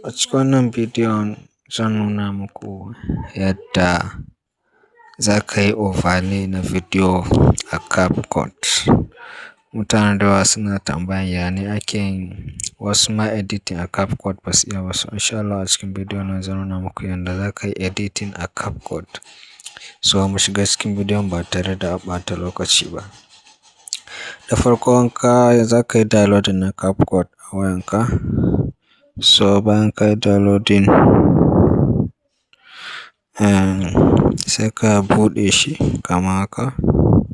A cikin wannan bidiyon zan nuna muku yadda za ka yi overlay na bidiyo a CapCut. Mutane da yawa suna tambayan ya ne ake yin wasu ma editing a CapCut ba su iya ba. So insha Allah a cikin bidiyon nan zan nuna muku yadda za ka yi editing a CapCut. So mu shiga cikin bidiyon ba tare da ɓata lokaci ba. Da farko za ka yi downloading na CapCut a wayanka. So bayan ka yi downloading sai ka buɗe shi kamar haka.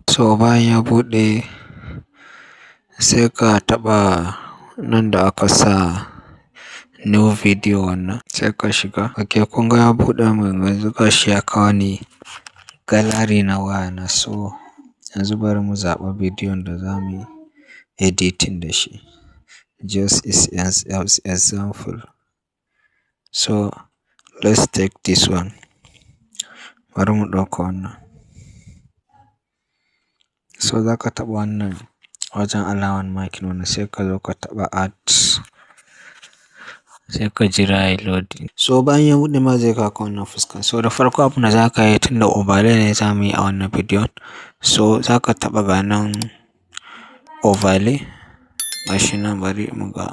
So bayan ya buɗe sai ka taɓa nan da aka sa new video wannan sai ka shiga. Ok, kun ga ya buɗe min yanzu gashi ya kawo ni gallery na wayana. So yanzu bari mu zaɓa bidiyon da za mu yi editing da shi. Just as example. So let's take this one. Bari mu ɗauka wannan. So za ka taɓa wannan wajen alaman marking wannan sai ka zo ka taɓa add. Sai ka jira ya loading. So bayan ya buɗe ma zai kawo ka wannan fuska. So da farko abin da za ka yi tunda overlay ne za mu yi a wannan bidiyon. So za ka taɓa ga nan overlay. Gashi nan bari mu ga.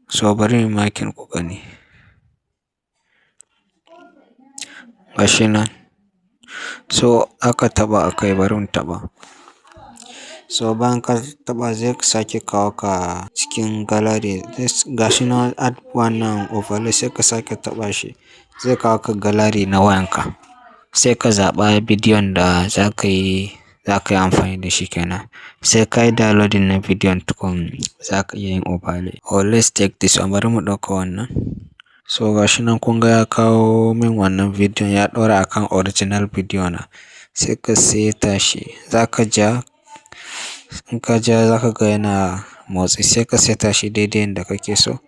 So bari mu marking ku gani. Gashi nan. So aka taɓa akai bari mu taɓa. So bayan ka taɓa zai sake kawo ka cikin gallery. Gashi nan add wannan overlay sai ka sake taɓa shi. Zai kawo ka gallery na wayanka. Sai ka zaɓa bidiyon da za ka yi amfani da shi kenan. Sai ka yi downloading na bidiyon tukun za ka iya yin overlay. Or let's take this one. Bari mu ɗauka wannan. So gashi nan kun ga ya kawo min wannan bidiyon ya ɗora akan original bidiyo na. Sai ka seta shi. Za ka ja. In ka ja za ka ga yana motsi. Sai ka seta shi daidai yanda kake so.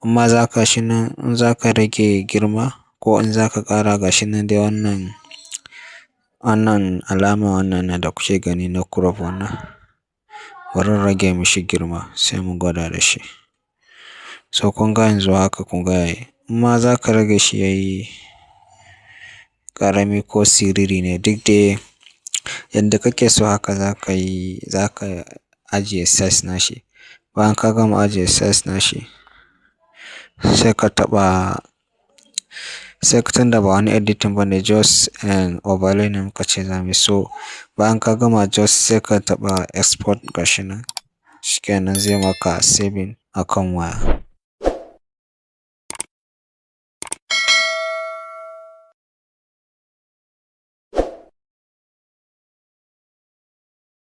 Amma za ka rage girma ko in za ka ƙara gashi nan dai wannan alama wannan da kuke gani na crop wannan. Bari in rage mishi girma sai mu gwada da shi. So kun ga yanzu haka kun ga yayi. Amma za ka rage shi yayi ƙarami ko siriri ne duk dai yanda kake so haka za ka ajiye size nashi. Bayan ka gama ajiye size nashi sai ka taɓa tunda ba wani editing bane just overlay ne muka ce za mu yi. So bayan ka gama just sai ka taɓa export gashi nan. Shikenan zai maka saving akan waya.